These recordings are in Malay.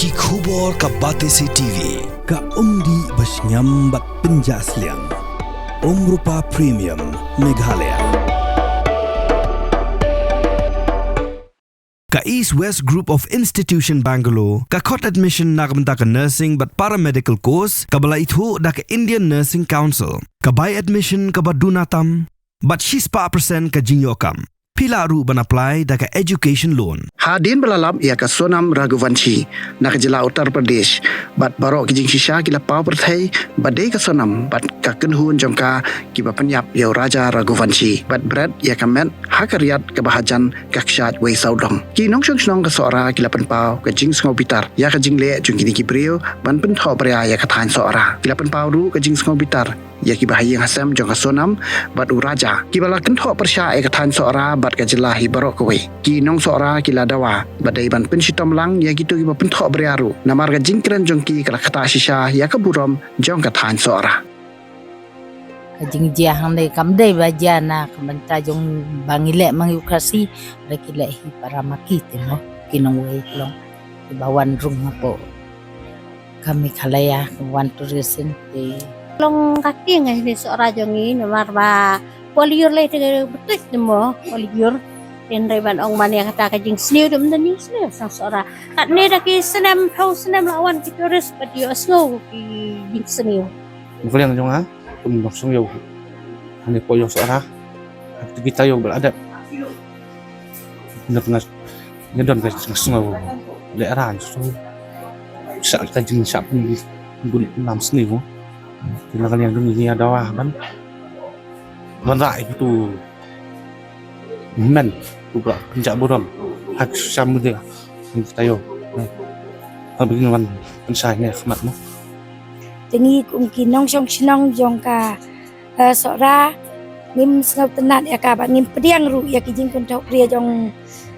Ki khubor ka Batesi TV. Ka umdi basnyam bat penjaslian. Rupa Premium Meghalaya. Ka East West Group of Institution Bangalore, ka khot admission nakabenta ka nursing but paramedical course, kabala ithu da ka Indian Nursing Council. Ka buy admission ka badunatam, but she's pa percent ka jinyokam. Pila ru ban apply da ka education loan. Hadin belalap ia ka Sonam Raghuvanshi nak jela Uttar Pradesh bat barok kijing shisha kila pau perthai badai ka Sonam bat ka kenhun jongka ki ba penyap ya Raja Raghuvanshi bat berat ia ka met hakariat ka bahajan ka kshat wei saudong ki nong snong ka sora kila pen pau ka jing sngo bitar ya ka jing le jung kini ki brio ban pen tho pria ya ka than sora kila pen pau ru ka jing sngo bitar ya ki bahayang hasam jong ka Sonam bat u Raja ki bala ken tho persya ya ka than sora bat ka jelahi barok kowe ki nong sora kila dawa badai ban pen sitom lang ya gitu ki ba pen tho briaru namar ka jing kren jong ki ka kata shisha ya ka burom jong ka than sora Kajing jahang dai kam dai bajana kamanta jong bangile mangukasi rekile hi para makite no kinong wei long ibawan rung po kami kalaya wan tourism te long kaki ngai ni sora jongi namar ba poliur le te betul demo poliur den reban ong mania kata kajing sniu dum dani sniu sang sora kat ne da ki senam house senam lawan ki tourist padi oslo ki jing sniu Mungkin yang jonga pun langsung yau hanya poyong seorang kita yau berada benar-benar ngedon ke semua daerah so saat kita jenis siapa pun bun enam seni mo tindakan yang dunia dawa kan merai itu men juga pencak buram hak sama dia kita yau begini kan pensainya khmat mo Tengi kum kinong song sinong jong ka sora ngim sngau tenat ya ka ba ngim pediang ru ya kijing kun tau pria jong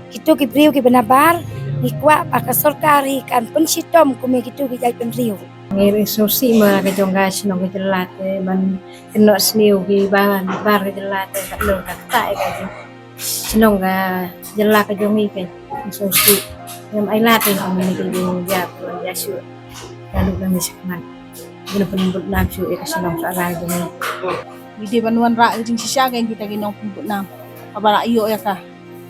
kitu ki priu ki benabar ni kwa pa ka sarkari kan pensitom kume kitu ki jai pen riu ngiri sosi ma ka jong ga sinong ka jelat ban keno sniu ki ban bar ka jelat ka lo ka ta ka sinong ga jelat ka jong i ka sosi ngam ai lat ni ni ki ya ko ya su lalu kan disakman guna penembut nam su e kasinong sa rai dumi Di banuan ra jing sisya kan kita ginong penembut nam abara iyo ya ka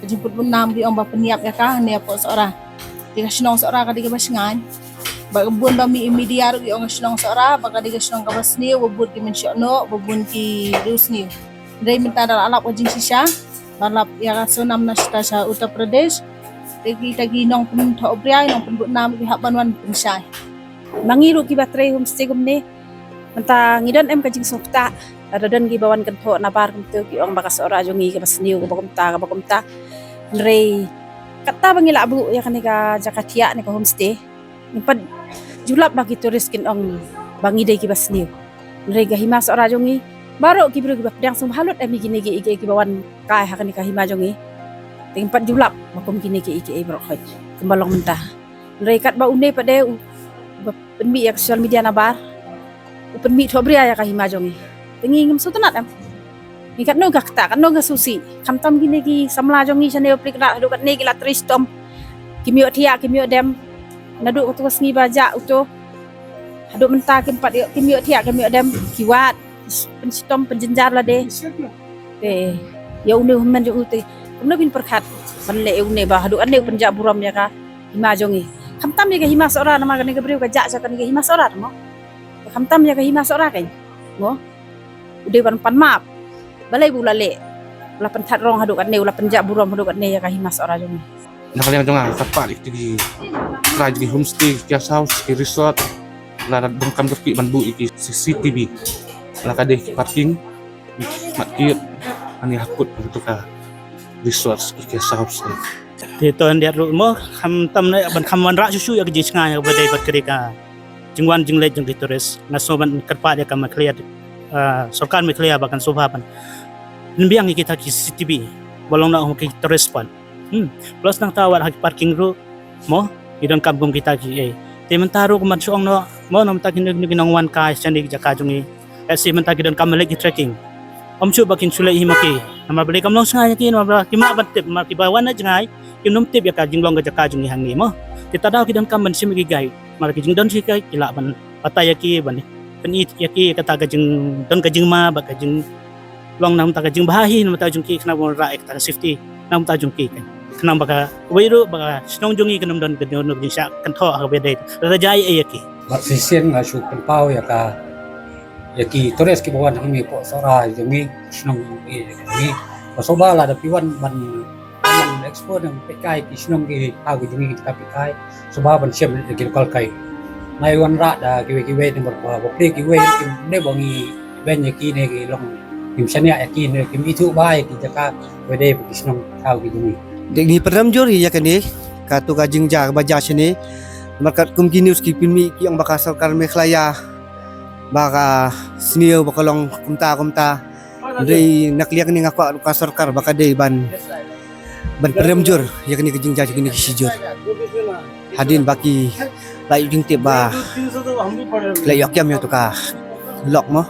jing penembut nam di ong ba peniap ya ka ne po seorang di kasinong seorang ka di ka basingan ba bun ba mi media ru ong kasinong seorang ba ka di kasinong ka basni bubun ki mensyono bubun ki rusni dai minta dal alap jing sisya balap ya ka Sonam na sa Uttar Pradesh kita ginong penembut obria nong penembut nam di banuan pensai mangiru ki baterai homestay gumne manta ngidan em kajing softa adadan gi bawan kanto na bar kumto ki ong bakas ora jongi ka basniu ka bakumta nrei kata bangila abu ya kanika jakatia ni ka homestay impad julap bagi turis kin ong bangide ki basniu nrei ga himas ora jongi baro ki bro ki bakdang sumhalot emi gini ki bawan kai ha kanika hima jongi tempad julap makum gini ki bro khoj kembalong mentah nrei kat ba une pade penmi ya social media nabar penmi thobria ya kahima jongi tengi ngem sutunat am ikat no gakta kan no gasusi kamtam gini ki samla jongi chane plikra do kat ne gila tristom kimio thia kimio dem nadu to sngi baja uto hadu menta kim pat kimio thia kimio dem kiwat penstom penjenjar la de ya une men jo uti kumno bin perkhat banle une ba hadu ane penja buram ya ka hima jongi kamtam ya hima sora nama kan ke beriu ka jak kan ke hima sora mo kamtam ya hima sora kan mo ude pan map balai bulale la pentat rong hadu kan ne la penjak buram hadu kan ne ya hima sora jong nak yang jonga tepat di raj di homestay guest house di resort la bengkam terki banbu iki CCTV la kade parking makir ani hakut untuk ka resort guest house thì tôi đẹp rồi mơ khăm tâm này bạn khăm văn rã chú ya cái ngay ở đây bật cái cả jingwan jingle jing tourist na so ban kerpa dia kam clear sarkar me clear bahkan sofa ban nimbiang kita ki CCTV bolong na ki tourist pan plus nang tawar hak parking ro mo idon kampung kita ki te mentaro kuman suong no mo nam ta kin ginong wan ka chandi jaka jungi si menta kidon kam lagi trekking om chu bakin sulai himaki nama beli kam long sangai ki no bra ki ma bat tip ma ki bawan na jangai kinum tip ya ka jinglong ga jaka jung hang ni mo kita daw kidan kam ban sim gi gai mar ki jing don si kai kila ban pataya ki ban pen it ya ki kata ga jing don ka jing ma ba ka jing long nam ta ka jing bahi nam ta jung ki khna bon ra ek ta safety nam ta jung ki kan khna ba ka weiru ba snong jung i kanum don ka no jing sha kan tho ha be dei ra jai e ya ki Mat sisien nga su kan pau ya ki Torres ki bawan kami po sora jami snong ni pasoba la da piwan ban export ng pekai ki snong ki agu jami ki kapikai soba ban siam ki lokal kai mai wan ra da ki we number ba bokle ki we ki ne bongi ben ya ki ne ki long kim sania ya ki ne kim itu bai ki jaka we de ki snong agu ki jami dek ni peram jor ya kan ni ka tu ka jingja baja sini markat kumki news ki pilmi ki ang baka sarkar Meghalaya baka siniyo baka long kumta dari nakliak ni ngako ka sarkar baka day ban peremjur yakni ke jingja yakni ke sijur hadin baki lai jing te ba lai yak yam yo to ka lok mo.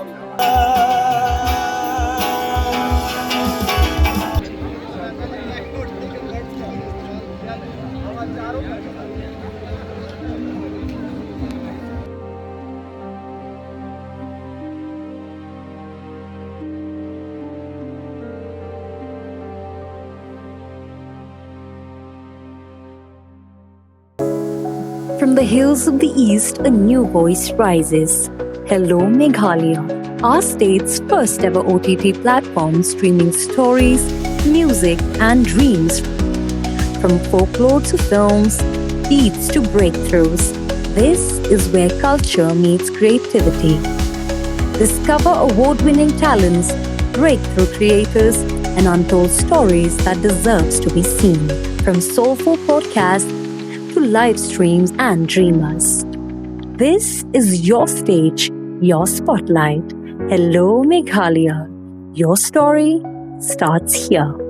From the hills of the east, a new voice rises. Hello Meghalaya, our state's first ever OTT platform streaming stories, music and dreams. From folklore to films, beats to breakthroughs, this is where culture meets creativity. Discover award-winning talents, breakthrough creators, and untold stories that deserves to be seen. From soulful podcasts to live streams and dreamers. This is your stage, your spotlight. Hello Meghalaya. Your story starts here.